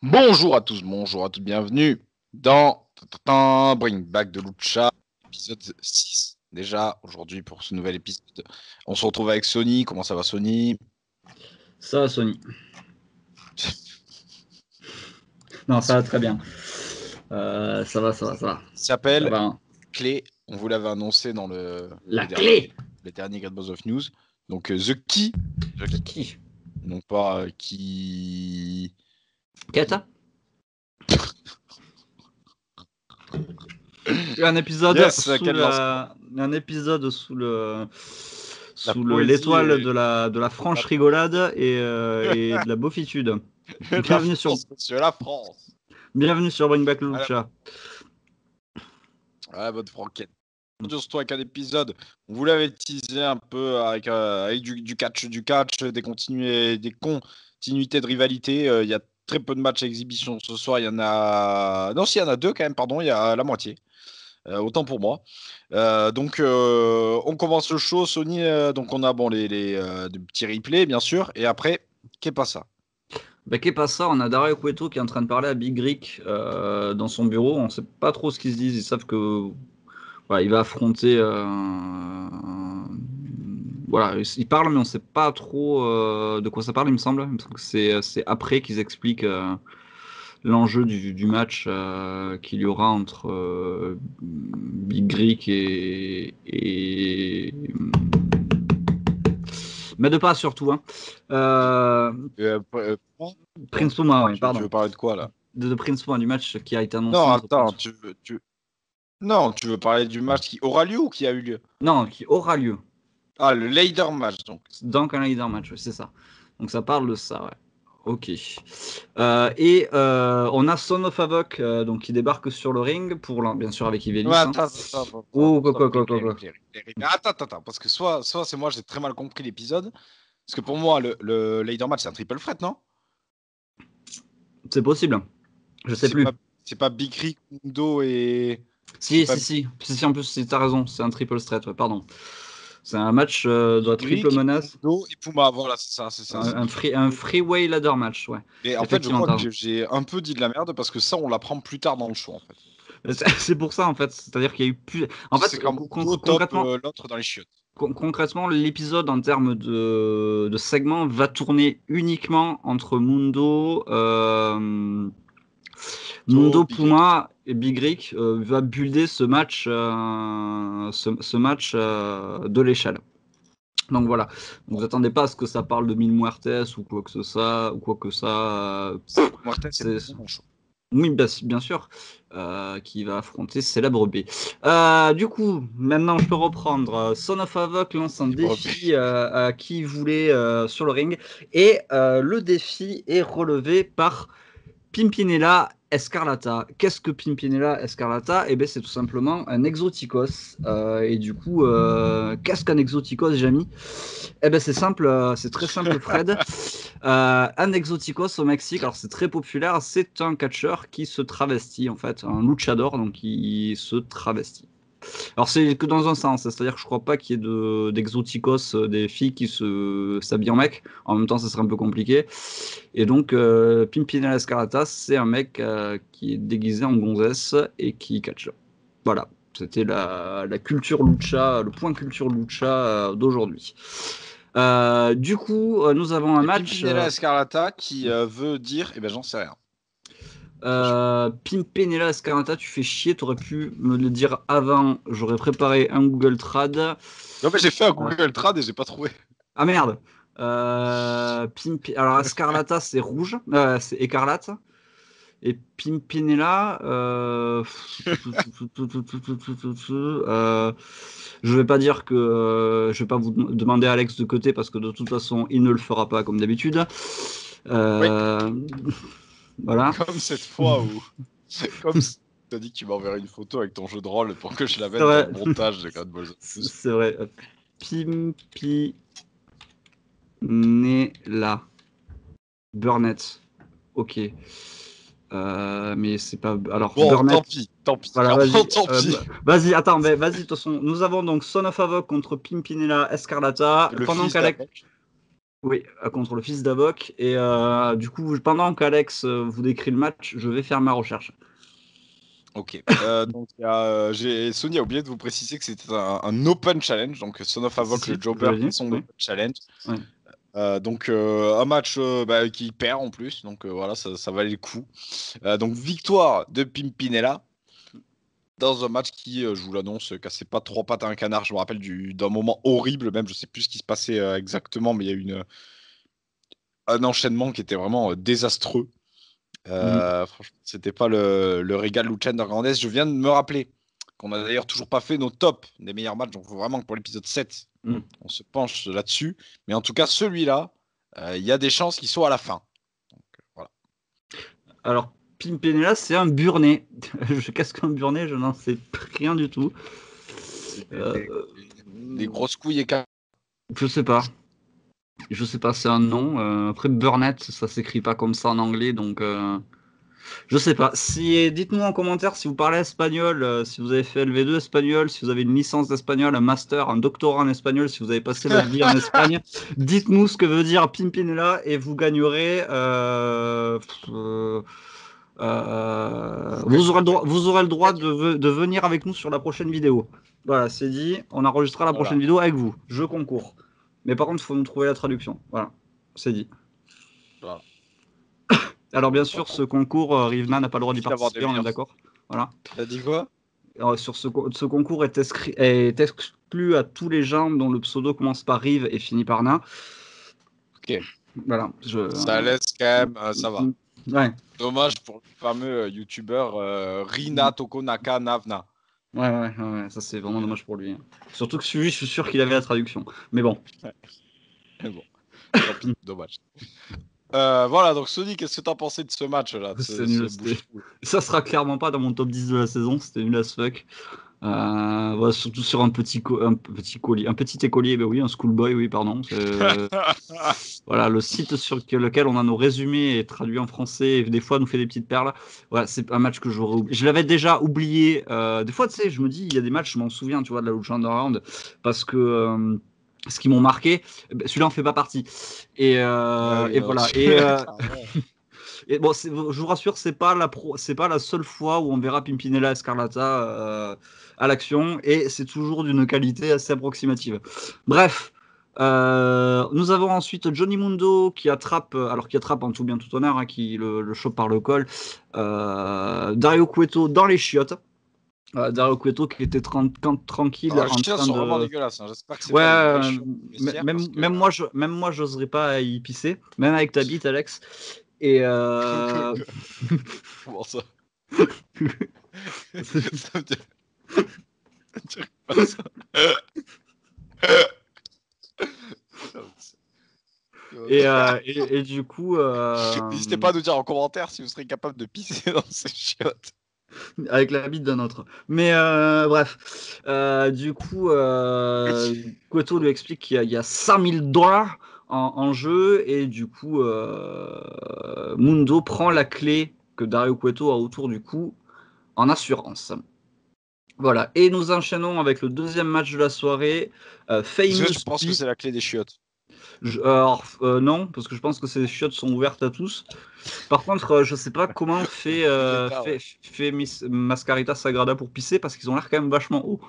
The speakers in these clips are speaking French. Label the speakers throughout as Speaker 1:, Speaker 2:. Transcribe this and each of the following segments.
Speaker 1: Bonjour à tous, bonjour à toutes, bienvenue dans Bring Back de Lucha, épisode 6. Déjà, aujourd'hui, pour ce nouvel épisode, on se retrouve avec Sony. Comment ça va, Sony?
Speaker 2: Ça va, Sony. Non, ça va très bien. Ça va.
Speaker 1: Il s'appelle
Speaker 2: Ça va, hein.
Speaker 1: Clé. On vous l'avait annoncé dans
Speaker 2: La clé.
Speaker 1: les derniers Great Balls of News. Donc, The Key.
Speaker 2: Qui
Speaker 1: Non pas qui...
Speaker 2: Kata. Un épisode
Speaker 1: Yes,
Speaker 2: un épisode sous
Speaker 1: poésie
Speaker 2: l'étoile
Speaker 1: et-
Speaker 2: de la franche rigolade et de la beaufitude. Bienvenue sur
Speaker 1: Monsieur la France.
Speaker 2: Bring Back Lucha.
Speaker 1: Ouais, bonne franquette. Surtout avec un épisode, on vous l'avait teasé un peu avec du catch, des continuités de rivalité. Il y a très peu de matchs à exhibition ce soir. Il y en a. Non, s'il y en a deux quand même, pardon, il y a la moitié. Autant pour moi. Donc, on commence le show, Sony. Donc, on a des petits replays, bien sûr. Et après, qu'est pas ça?
Speaker 2: Bah, qu'est pas ça, on a Dario Cueto qui est en train de parler à Big Rick dans son bureau. On sait pas trop ce qu'ils se disent. Ils savent que voilà, il va affronter. Voilà, il parle, mais on sait pas trop de quoi ça parle, il me semble. Il me semble que c'est après qu'ils expliquent l'enjeu du match qu'il y aura entre Big Rick et mais de pas surtout. Hein. Prince Puma, oui, pardon.
Speaker 1: Tu veux parler de quoi là?
Speaker 2: De Prince Puma, du match qui a été annoncé.
Speaker 1: Non, attends, Non, tu veux parler du match qui aura lieu ou qui a eu lieu?
Speaker 2: Non, qui aura lieu.
Speaker 1: Ah, le ladder match, donc.
Speaker 2: Donc un leader match, c'est ça. Donc ça parle de ça, ouais. Ok. Et on a Son of Havoc donc, qui débarque sur le ring, bien sûr avec Ivelis.
Speaker 1: Ouais,
Speaker 2: Hein.
Speaker 1: attends.
Speaker 2: Oh, quoi.
Speaker 1: Attends, parce que soit c'est moi, j'ai très mal compris l'épisode. Parce que pour moi, le ladder match, c'est un triple threat, non?
Speaker 2: C'est possible. Je sais plus.
Speaker 1: C'est pas Big Rick, Mundo et...
Speaker 2: Si, en plus, t'as raison, c'est un triple threat, ouais, pardon. C'est un match de la triple menace.
Speaker 1: Mundo et Puma, voilà, c'est ça.
Speaker 2: Un freeway ladder match, ouais.
Speaker 1: Et en fait, je crois que j'ai un peu dit de la merde, parce que ça, on l'apprend plus tard dans le show, en fait.
Speaker 2: C'est pour ça, en fait. C'est-à-dire qu'il y a eu plus... En fait,
Speaker 1: concrètement, l'autre dans les chiottes.
Speaker 2: Concrètement, l'épisode en termes de segment va tourner uniquement entre Mundo, Puma et Big Rick va builder ce match, de l'échelle. Donc voilà, vous attendez pas à ce que ça parle de Mil Muertes ou quoi que ça,
Speaker 1: Muertes, c'est bon show.
Speaker 2: Oui, bien sûr, qui va affronter Célèbre B. Du coup, maintenant je peux reprendre. Son of Havoc lance un défi à qui voulait sur le ring. Et le défi est relevé par Pimpinella Escarlata. Qu'est-ce que Pimpinella Escarlata? Eh bien, c'est tout simplement un exoticos. Et du coup, qu'est-ce qu'un exoticos, Jamy? Eh bien, c'est simple, c'est très simple, Fred. Un exoticos au Mexique, alors c'est très populaire, c'est un catcheur qui se travestit, en fait, un luchador, donc qui se travestit. Alors, c'est que dans un sens, c'est-à-dire que je crois pas qu'il y ait d'exoticos, des filles qui s'habillent en mec. En même temps, ça serait un peu compliqué. Et donc, Pimpinella Escarlata, c'est un mec qui est déguisé en gonzesse et qui catch. Voilà, c'était la culture lucha, le point culture lucha d'aujourd'hui. Du coup, nous avons un match.
Speaker 1: Pimpinella Escarlata qui veut dire, eh ben j'en sais rien.
Speaker 2: Pimpinella Escarlata, tu fais chier, t'aurais pu me le dire avant, j'aurais préparé un Google Trad.
Speaker 1: Non mais j'ai fait un Google Trad et j'ai pas trouvé.
Speaker 2: Ah merde. Alors Escarlata c'est rouge, c'est écarlate. Et Pimpinella, je vais pas dire que je vais pas vous demander à Alex de côté parce que de toute façon il ne le fera pas comme d'habitude.
Speaker 1: Oui.
Speaker 2: Voilà.
Speaker 1: Comme cette fois où, comme tu as dit que tu m'enverrais une photo avec ton jeu de rôle pour que je la mette dans le montage de Great Balls.
Speaker 2: C'est vrai. Pimpinella Burnett. Ok. Mais c'est pas. Alors,
Speaker 1: bon,
Speaker 2: Burnett.
Speaker 1: Tant pis.
Speaker 2: Voilà,
Speaker 1: vas-y.
Speaker 2: Vas-y, attends, mais vas-y, de toute façon. Nous avons donc Son of Havoc contre Pimpinella Escarlata. Pendant qu'Alex. Oui, contre le fils d'Avoc. Et du coup, pendant qu'Alex vous décrit le match, je vais faire ma recherche.
Speaker 1: Ok. Donc, Sony a oublié de vous préciser que c'était un open challenge. Donc, Son of Havoc,
Speaker 2: Si,
Speaker 1: le
Speaker 2: je
Speaker 1: jobber,
Speaker 2: l'ai
Speaker 1: fait
Speaker 2: dit.
Speaker 1: son
Speaker 2: Oui.
Speaker 1: open challenge.
Speaker 2: Ouais.
Speaker 1: Donc, un match qui perd en plus. Donc, voilà, ça valait le coup. Donc, victoire de Pimpinella dans un match qui, je vous l'annonce, cassait pas trois pattes à un canard. Je me rappelle d'un moment horrible, même. Je sais plus ce qui se passait exactement, mais il y a eu un enchaînement qui était vraiment désastreux.
Speaker 2: Mhm.
Speaker 1: Franchement, c'était pas le régal Lucien Hernandez. Je viens de me rappeler qu'on a d'ailleurs toujours pas fait nos tops des meilleurs matchs. Donc, il faut vraiment que pour l'épisode 7,
Speaker 2: Mhm.
Speaker 1: on se penche là-dessus. Mais en tout cas, celui-là, il y a des chances qu'il soit à la fin. Donc, voilà.
Speaker 2: Alors, Pimpinella, c'est un burné. Qu'est-ce qu'un burné? Je n'en sais rien du tout.
Speaker 1: C'est
Speaker 2: Euh,
Speaker 1: des grosses couilles et
Speaker 2: je sais pas. Je sais pas, c'est un nom. Après, Burnett, ça s'écrit pas comme ça en anglais, donc je sais pas. Dites-nous en commentaire si vous parlez espagnol, si vous avez fait LV2 espagnol, si vous avez une licence d'espagnol, un master, un doctorat en espagnol, si vous avez passé votre vie en Espagne. Dites-nous ce que veut dire Pimpinella et vous gagnerez. Vous aurez le droit de venir avec nous sur la prochaine vidéo. Voilà, c'est dit. On enregistrera la prochaine
Speaker 1: Voilà.
Speaker 2: vidéo avec vous. Je concours. Mais par contre, il faut nous trouver la traduction. Voilà, c'est dit.
Speaker 1: Voilà.
Speaker 2: Alors bien
Speaker 1: Donc,
Speaker 2: sûr, ce concours, Rivna n'a pas le droit d'y
Speaker 1: d'avoir des
Speaker 2: participer, on est
Speaker 1: meilleurs.
Speaker 2: d'accord. Voilà.
Speaker 1: T'as dit quoi?
Speaker 2: Alors, ce concours est exclu à tous les gens dont le pseudo commence par Rive et finit par Na.
Speaker 1: Ok.
Speaker 2: Voilà.
Speaker 1: Ça laisse quand même, ça va.
Speaker 2: Ouais.
Speaker 1: Dommage pour le fameux youtubeur Rina Tokonaka Navna.
Speaker 2: Ouais, ça c'est vraiment dommage pour lui, hein. Surtout que celui, je suis sûr qu'il avait la traduction. Mais bon.
Speaker 1: Mais bon, tant pis, dommage. Voilà, donc Sony, qu'est-ce que t'as pensé de ce match-là, de
Speaker 2: C'est
Speaker 1: ce
Speaker 2: nul.
Speaker 1: bouche-trou?
Speaker 2: Ça sera clairement pas dans mon top 10 de la saison. C'était nul as fuck. Voilà, surtout sur un petit collier, un petit écolier, ben oui, un schoolboy, oui, pardon. Voilà, le site sur lequel on a nos résumés et traduit en français, et des fois nous fait des petites perles. Voilà, c'est un match que j'aurais oublié. Je l'avais déjà oublié. Des fois, tu sais, je me dis, il y a des matchs, je m'en souviens, tu vois, de la Lucha Underground, parce que ce qui m'ont marqué, celui-là en fait pas partie.
Speaker 1: Ah oui,
Speaker 2: Et
Speaker 1: non,
Speaker 2: voilà.
Speaker 1: clairement.
Speaker 2: Et bon, je vous rassure, c'est pas la seule fois où on verra Pimpinella Escarlata à l'action, et c'est toujours d'une qualité assez approximative. Bref, nous avons ensuite Johnny Mundo qui attrape, qui attrape en tout bien tout honneur, hein, qui le chope par le col, Dario Cueto dans les chiottes. Dario Cueto qui était tranquille
Speaker 1: Alors, les
Speaker 2: en
Speaker 1: chiens
Speaker 2: train
Speaker 1: sont vraiment
Speaker 2: de.
Speaker 1: dégueulasses, hein. J'espère que c'est
Speaker 2: Ouais,
Speaker 1: pas les vrais chiens du vestiaire parce que.
Speaker 2: même moi, j'oserais pas y pisser, même avec ta bite, Alex. Et
Speaker 1: Comment ça? Ça me dirait pas ça.
Speaker 2: et du coup,
Speaker 1: N'hésitez pas à nous dire en commentaire si vous serez capable de pisser dans ces chiottes.
Speaker 2: avec la bite d'un autre. Mais bref, du coup, Koto lui explique qu'il y a 5000 dollars en jeu, et du coup, Mundo prend la clé que Dario Cueto a autour du cou en assurance. Voilà, et nous enchaînons avec le deuxième match de la soirée,
Speaker 1: Est-ce que
Speaker 2: Famous
Speaker 1: tu penses que
Speaker 2: P.
Speaker 1: c'est la clé des chiottes?
Speaker 2: Alors, non, parce que je pense que ces chiottes sont ouvertes à tous. Par contre, je sais pas comment
Speaker 1: Ouais.
Speaker 2: fait Miss Mascarita Sagrada pour pisser, parce qu'ils ont l'air quand même vachement hauts.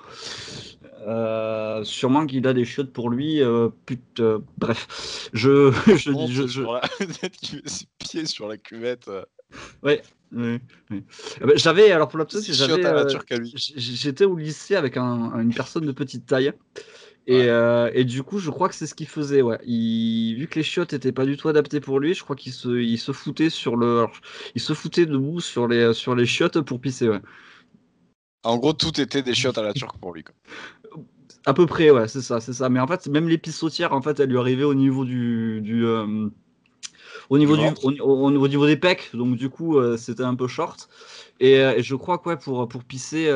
Speaker 2: Sûrement qu'il a des chiottes pour lui. Bref, je dis,
Speaker 1: Monte sur la. Peut-être qu'il met ses pieds sur la cuvette.
Speaker 2: ouais. Ouais, ouais. J'avais, alors pour l'absolu,
Speaker 1: Ses chiottes à la turque à lui.
Speaker 2: j'étais au lycée avec une personne de petite taille.
Speaker 1: Ouais.
Speaker 2: Et du coup, je crois que c'est ce qu'il faisait. Ouais. Vu que les chiottes n'étaient pas du tout adaptées pour lui, je crois il se foutait il se foutait debout sur les chiottes pour pisser. Ouais.
Speaker 1: En gros, tout était des chiottes à la turque pour lui, quoi.
Speaker 2: À peu près, ouais, c'est ça, c'est ça. Mais en fait, même les pissotières, en fait, elles lui arrivaient au niveau
Speaker 1: Du ventre.
Speaker 2: au niveau des pecs. Donc du coup, c'était un peu short. Et je crois que ouais, pour pisser,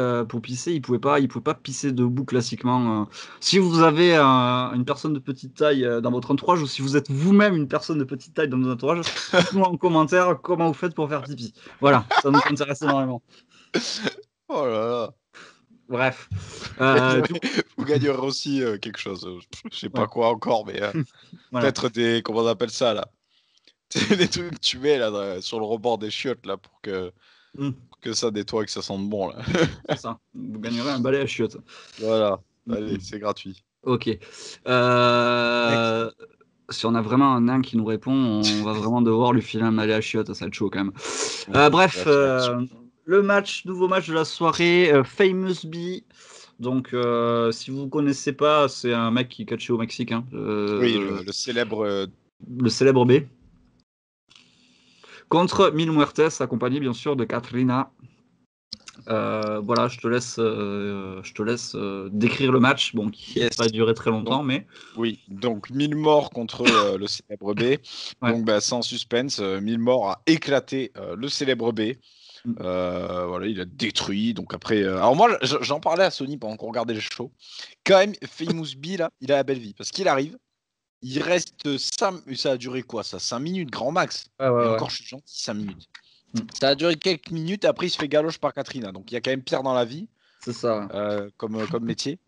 Speaker 2: il pouvait pas pisser debout classiquement. Si vous avez une personne de petite taille dans votre entourage, ou si vous êtes vous-même une personne de petite taille dans votre entourage, dites-nous en commentaire comment vous faites pour faire pipi. Voilà, ça nous intéresse énormément.
Speaker 1: Oh là là.
Speaker 2: Bref.
Speaker 1: Vous gagnerez aussi quelque chose. Je sais pas
Speaker 2: Ouais.
Speaker 1: quoi encore, mais
Speaker 2: Voilà.
Speaker 1: peut-être des. Comment on appelle ça là? Les trucs que tu mets là sur le rebord des chiottes là pour que ça nettoie et que ça sente bon là.
Speaker 2: C'est ça. Vous gagnerez un balai à chiottes.
Speaker 1: Voilà. Allez, c'est gratuit.
Speaker 2: Ok.
Speaker 1: Next.
Speaker 2: Si on a vraiment un nain qui nous répond, on va vraiment devoir lui filer un balai à chiottes, ça va être chaud quand même. Bref, nouveau match de la soirée, Famous B. Donc, si vous ne connaissez pas, c'est un mec qui catchait au Mexique. Hein,
Speaker 1: Oui, le célèbre.
Speaker 2: le célèbre B. Contre Mil Muertes, accompagné bien sûr de Katrina. Voilà, je te laisse décrire le match, bon, qui n'a pas duré très longtemps,
Speaker 1: donc,
Speaker 2: mais.
Speaker 1: Oui, donc 1000 morts contre le célèbre B.
Speaker 2: Ouais.
Speaker 1: Donc, sans suspense, 1000 morts a éclaté le célèbre B. Voilà, il a détruit. Donc après, alors moi, j'en parlais à Sony pendant qu'on regardait le show. Quand même, Famous B là, il a la belle vie parce qu'il arrive. Il reste 5. Ça a duré quoi ça? 5 minutes, grand max.
Speaker 2: Ouais,
Speaker 1: Et
Speaker 2: ouais.
Speaker 1: encore, je suis gentil, 5 minutes. Ça a duré quelques minutes. Après, il se fait galoche par Katrina. Donc il y a quand même pire dans la vie.
Speaker 2: C'est ça.
Speaker 1: Comme métier.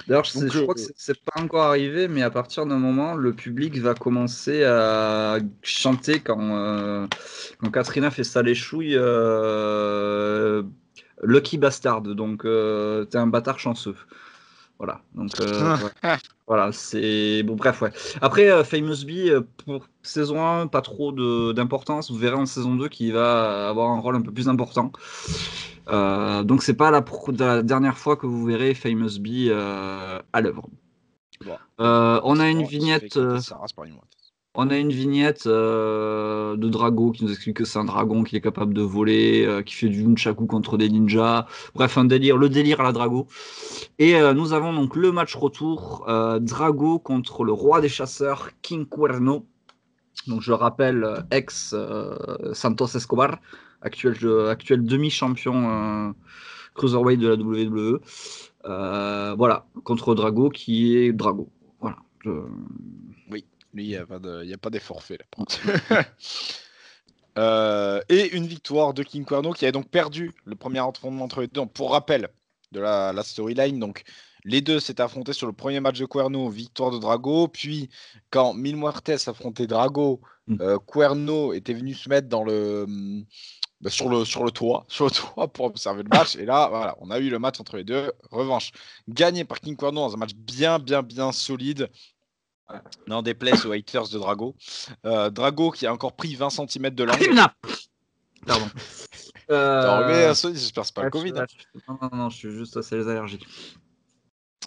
Speaker 2: D'ailleurs,
Speaker 1: Donc,
Speaker 2: je crois que c'est pas encore arrivé, mais à partir d'un moment, le public va commencer à chanter quand Katrina fait ça les chouilles. Lucky Bastard, donc t'es un bâtard chanceux. Voilà, donc voilà, c'est bon. Bref, ouais. Après, Famous B, pour saison 1, pas trop d'importance. Vous verrez en saison 2 qu'il va avoir un rôle un peu plus important. Donc, c'est pas la dernière fois que vous verrez Famous B à l'œuvre.
Speaker 1: bon,
Speaker 2: On a une vignette. On a une vignette de Drago qui nous explique que c'est un dragon qui est capable de voler, qui fait du nunchaku contre des ninjas. Bref, un délire, le délire à la Drago. Et nous avons donc le match retour, Drago contre le roi des chasseurs, King Cuerno. Donc je rappelle, ex Santos Escobar, actuel demi-champion cruiserweight de la WWE. Voilà, contre Drago qui est Drago. Voilà.
Speaker 1: Oui, lui, il n'y a pas d'effort fait là. Et une victoire de King Cuerno qui a donc perdu le premier affrontement entre les deux. Donc, pour rappel de la storyline, donc les deux s'étaient affrontés sur le premier match de Cuerno, victoire de Drago. Puis quand Mil Muertes affrontait Drago, Cuerno était venu se mettre sur le toit pour observer le match. Et là, voilà, on a eu le match entre les deux. Revanche, gagné par King Cuerno dans un match bien solide. Non, déplaise aux haters de Drago. Drago qui a encore pris 20 cm de langue.
Speaker 2: Pardon.
Speaker 1: T'as enrhumé, Sony, j'espère que c'est pas le Covid.
Speaker 2: Non, je suis juste assez les allergies.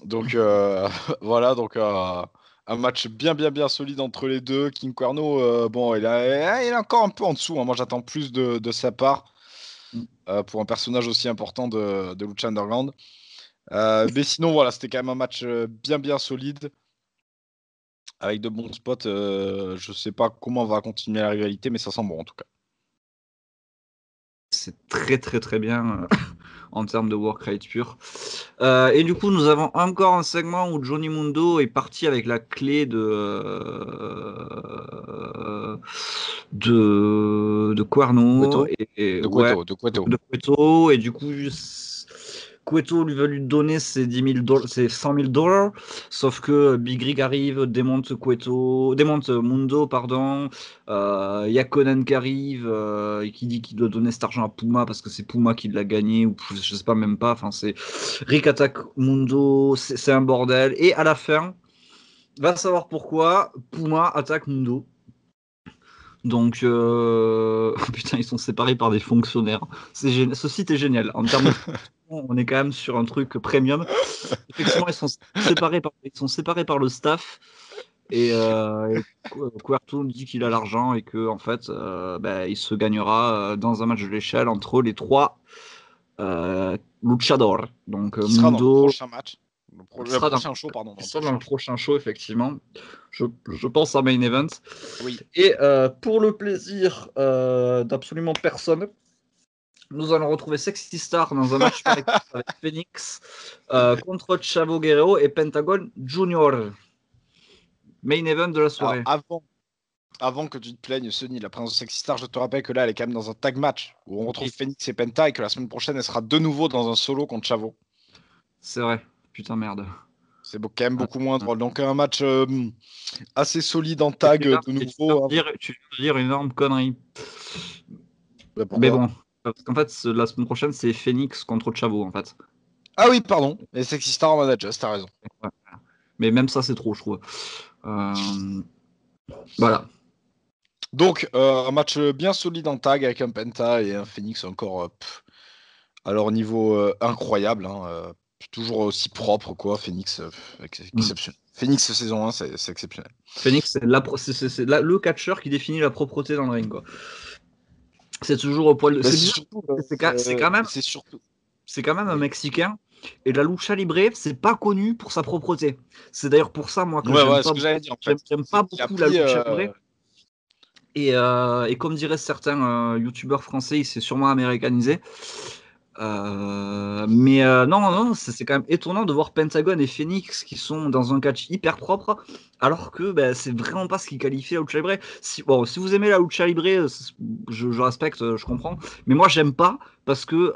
Speaker 1: Donc voilà, donc un match bien solide entre les deux. King Cuerno, bon, il est encore un peu en dessous. Hein. Moi, j'attends plus de sa part pour un personnage aussi important de Lucha Underground. Mais sinon, voilà, c'était quand même un match bien solide. Avec de bons spots, je sais pas comment on va continuer la rivalité, mais ça sent bon en tout cas.
Speaker 2: C'est très bien en termes de work rate pur. Et du coup, nous avons encore un segment où Johnny Mundo est parti avec la clé de Cuerno
Speaker 1: De
Speaker 2: Cueto, et du coup Cueto lui veut lui donner ses ses $100,000, sauf que Big Rig arrive, démonte Mundo, pardon. Il y a Conan qui arrive et qui dit qu'il doit donner cet argent à Puma parce que c'est Puma qui l'a gagné, ou je sais pas, même pas. Enfin, c'est Rick attaque Mundo, c'est un bordel. Et à la fin, va savoir pourquoi, Puma attaque Mundo. Donc, putain, ils sont séparés par des fonctionnaires. Ce site est génial. En termes de on est quand même sur un truc premium. Effectivement, ils sont séparés par le staff. Et Cuerto dit qu'il a l'argent et que en fait, il se gagnera dans un match de l'échelle entre les trois luchadors. Donc
Speaker 1: qui sera dans le prochain match. Le prochain show, pardon.
Speaker 2: Dans le prochain show, effectivement. Je pense à Main Event.
Speaker 1: Oui.
Speaker 2: Et pour le plaisir d'absolument personne, nous allons retrouver Sexy Star dans un match avec Phoenix contre Chavo Guerrero et Pentagon Junior. Main event de la soirée.
Speaker 1: Alors, avant que tu te plaignes, Sony, la présence de Sexy Star, je te rappelle que là, elle est quand même dans un tag match où on retrouve Phoenix et Penta et que la semaine prochaine, elle sera de nouveau dans un solo contre Chavo.
Speaker 2: C'est vrai. Putain, merde.
Speaker 1: C'est quand même beaucoup moins drôle. Donc un match assez solide en tag de nouveau.
Speaker 2: Tu veux dire une énorme connerie.
Speaker 1: Mais
Speaker 2: bon, parce qu'en fait, la semaine prochaine, c'est Phoenix contre Chavo, en fait.
Speaker 1: Ah oui, pardon. Et Sexy Star en manager, t'as raison.
Speaker 2: Ouais. Mais même ça, c'est trop, je trouve. Voilà.
Speaker 1: Donc, un match bien solide en tag avec un Penta et un Phoenix encore à leur niveau incroyable. Hein, toujours aussi propre, quoi. Phoenix, exceptionnel. Phoenix saison 1, c'est exceptionnel.
Speaker 2: Phoenix, c'est le catcheur qui définit la propreté dans le ring, quoi. C'est toujours au poil de. C'est quand même un Mexicain. Et la lucha libre, c'est pas connu pour sa propreté. C'est d'ailleurs pour ça, moi, que j'aime pas beaucoup la lucha libre. Et comme diraient certains youtubeurs français, il s'est sûrement américanisé. Mais non, c'est quand même étonnant de voir Pentagon et Phoenix qui sont dans un catch hyper propre, alors que c'est vraiment pas ce qui qualifie la lucha libre. Si vous aimez la lucha libre, je respecte, je comprends, mais moi j'aime pas parce que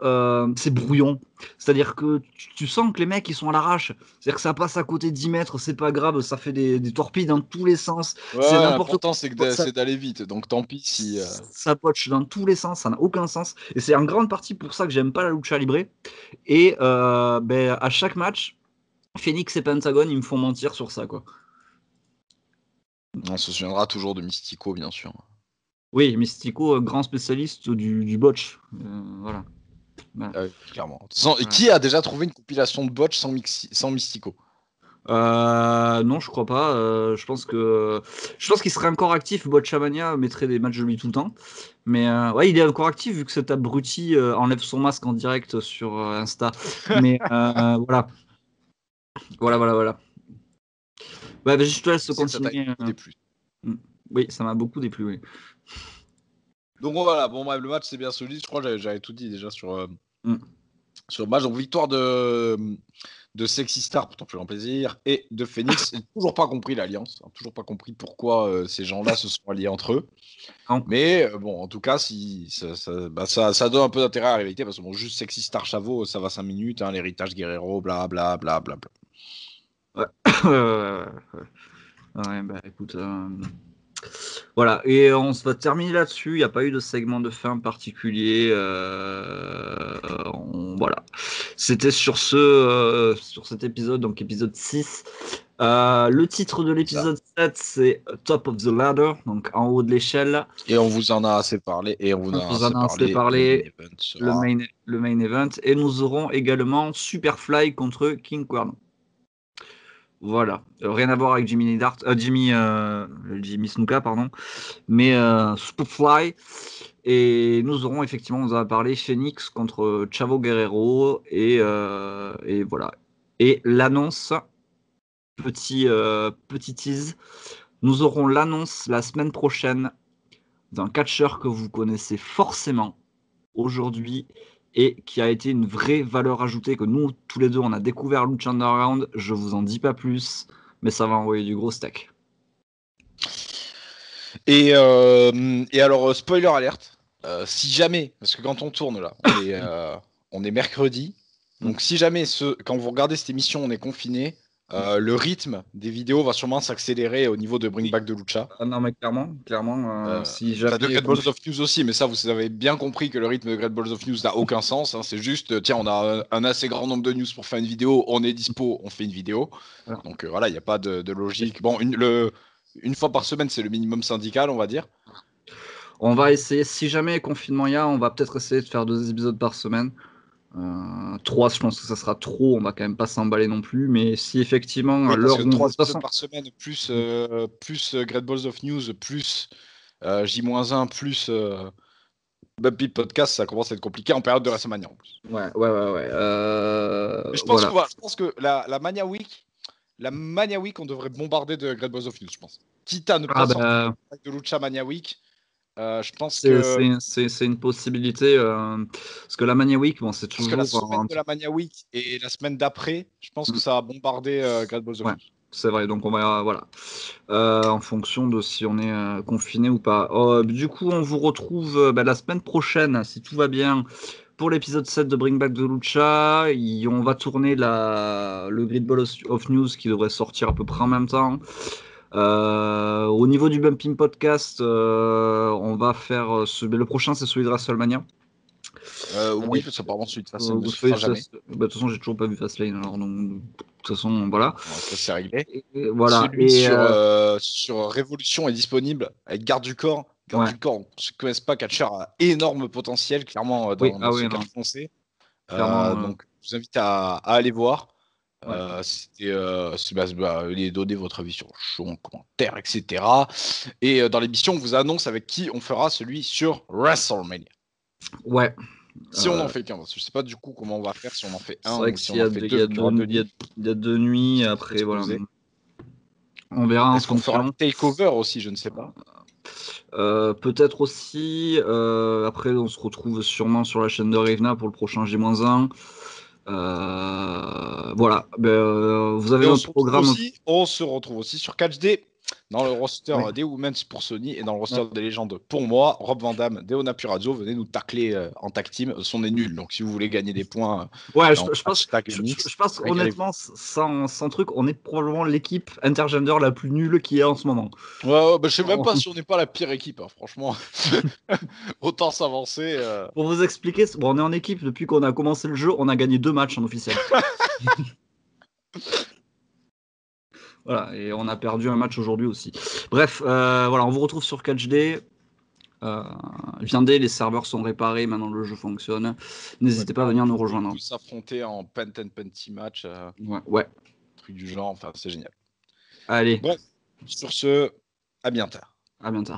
Speaker 2: c'est brouillon. C'est-à-dire que tu sens que les mecs ils sont à l'arrache. C'est-à-dire que ça passe à côté de 10 mètres, c'est pas grave, ça fait des torpilles dans tous les sens.
Speaker 1: C'est n'importe quoi. C'est d'aller vite, donc tant pis si.
Speaker 2: Ça poche dans tous les sens, ça n'a aucun sens. Et c'est en grande partie pour ça que j'aime pas la lucha libre. Et à chaque match, Phoenix et Pentagon, ils me font mentir sur ça, quoi.
Speaker 1: On se souviendra toujours de Mystico, bien sûr.
Speaker 2: Oui, Mystico, grand spécialiste du botch. Voilà.
Speaker 1: Clairement. Qui a déjà trouvé une compilation de botch sans Mystico?
Speaker 2: Non, je crois pas. Je pense qu'il serait encore actif. Botchamania mettrait des matchs de lui tout le temps. Mais il est encore actif vu que cet abruti enlève son masque en direct sur Insta. Mais voilà. Voilà. Je te laisse continuer. Oui, ça m'a beaucoup déplu. Oui.
Speaker 1: Donc voilà, bref, le match c'est bien solide. Je crois que j'avais tout dit déjà sur le match. Donc victoire de Sexy Star pour ton plus grand plaisir et de Phoenix. J'ai toujours pas compris l'alliance. Toujours pas compris pourquoi ces gens-là se sont alliés entre eux.
Speaker 2: Non.
Speaker 1: Mais en tout cas, ça donne un peu d'intérêt à la réalité parce que juste Sexy Star Chavo, ça va 5 minutes. L'héritage Guerrero, blablabla.
Speaker 2: Ouais. Écoute. Voilà, et on va terminer là-dessus. Il n'y a pas eu de segment de fin particulier. Voilà. C'était sur cet épisode, donc épisode 6. Le titre de l'épisode 7, c'est Top of the Ladder, donc en haut de l'échelle.
Speaker 1: Et on vous en a assez parlé.
Speaker 2: Le main event. Et nous aurons également Superfly contre King Cuerno. Voilà, rien à voir avec Jimmy Snuka, pardon, mais Superfly. Et nous aurons effectivement, on a parlé Phoenix contre Chavo Guerrero et voilà. Et l'annonce, petit tease, nous aurons l'annonce la semaine prochaine d'un catcheur que vous connaissez forcément aujourd'hui et qui a été une vraie valeur ajoutée que nous, tous les deux, on a découvert Lucha Underground. Je vous en dis pas plus, mais ça va envoyer du gros steak.
Speaker 1: Et alors, spoiler alerte, si jamais, parce que quand on tourne là, on est mercredi, donc si jamais, quand vous regardez cette émission, on est confiné, le rythme des vidéos va sûrement s'accélérer au niveau de Bring Back de Lucha.
Speaker 2: Non, mais clairement, si jamais...
Speaker 1: de Great Balls of News aussi, mais ça, vous avez bien compris que le rythme de Great Balls of News n'a aucun sens. C'est juste, tiens, on a un assez grand nombre de news pour faire une vidéo, on est dispo, on fait une vidéo. Voilà. Donc voilà, il n'y a pas de logique. Bon, une fois par semaine, c'est le minimum syndical, on va dire.
Speaker 2: On va essayer, si jamais confinement il y a, on va peut-être essayer de faire 2 épisodes par semaine. 3, je pense que ça sera trop, on va quand même pas s'emballer non plus, mais si effectivement
Speaker 1: à l'heure où 3 épisodes par semaine plus Great Balls of News plus J-1 plus Bumpy Podcast, ça commence à être compliqué en période de la WrestleMania en plus.
Speaker 2: Ouais.
Speaker 1: Je pense que la Mania Week, on devrait bombarder de Great Balls of News, je pense. Quitte à ne pas sortir de Lucha Mania Week. Je pense que
Speaker 2: c'est une possibilité parce que la Mania Week, c'est toujours
Speaker 1: la semaine de la Mania Week et la semaine d'après, je pense que ça va bombarder Great Balls of News.
Speaker 2: C'est vrai, donc on va en fonction de si on est confiné ou pas. Du coup, on vous retrouve la semaine prochaine, si tout va bien, pour l'épisode 7 de Bring Back the Lucha, on va tourner le Grid Ball of News qui devrait sortir à peu près en même temps. Au niveau du Bumping Podcast, on va faire le prochain, c'est celui de WrestleMania.
Speaker 1: Oui, parce qu'apparemment celui de Fastlane ne se fera jamais.
Speaker 2: De toute façon, j'ai toujours pas vu Fastlane, alors donc, de toute façon, voilà.
Speaker 1: Ça c'est réglé.
Speaker 2: Et voilà.
Speaker 1: Celui sur Révolution est disponible avec Garde du Corps. Garde du Corps, je ne connais pas, catcheur a énorme potentiel, clairement, dans ce catch français. Donc, je vous invite à aller voir. Donnez votre avis sur le show en commentaire, etc. Et dans l'émission, on vous annonce avec qui on fera celui sur WrestleMania.
Speaker 2: Ouais.
Speaker 1: Si on en fait qu'un, parce que je sais pas du coup comment on va faire si on en fait un ou si
Speaker 2: on en fait deux. Il y a 2 nuits, après voilà. On verra.
Speaker 1: Est-ce qu'on fera un takeover aussi, je ne sais pas.
Speaker 2: Peut-être aussi. Après, on se retrouve sûrement sur la chaîne de Revna pour le prochain J-1. Voilà. Vous avez notre programme.
Speaker 1: On se retrouve aussi sur CatchD dans le roster des Women's pour Sony et dans le roster des légendes pour moi. Rob Van Dam, Deona Puradio, venez nous tacler en tag team. On est nuls, donc si vous voulez gagner des points.
Speaker 2: Je pense honnêtement, sans truc, on est probablement l'équipe intergender la plus nulle qu'il y a en ce moment.
Speaker 1: Je sais même pas si on n'est pas la pire équipe, hein, franchement. Autant s'avancer.
Speaker 2: Pour vous expliquer, on est en équipe depuis qu'on a commencé le jeu, on a gagné 2 matchs en officiel. Voilà, et on a perdu un match aujourd'hui aussi. Bref, voilà, on vous retrouve sur CatchD. Viendez, les serveurs sont réparés, maintenant le jeu fonctionne. N'hésitez pas à venir nous rejoindre.
Speaker 1: On peut s'affronter en Pent and Penty match.
Speaker 2: Ouais.
Speaker 1: Truc du genre, enfin, c'est génial.
Speaker 2: Allez.
Speaker 1: Bref, sur ce, à bientôt.
Speaker 2: À bientôt.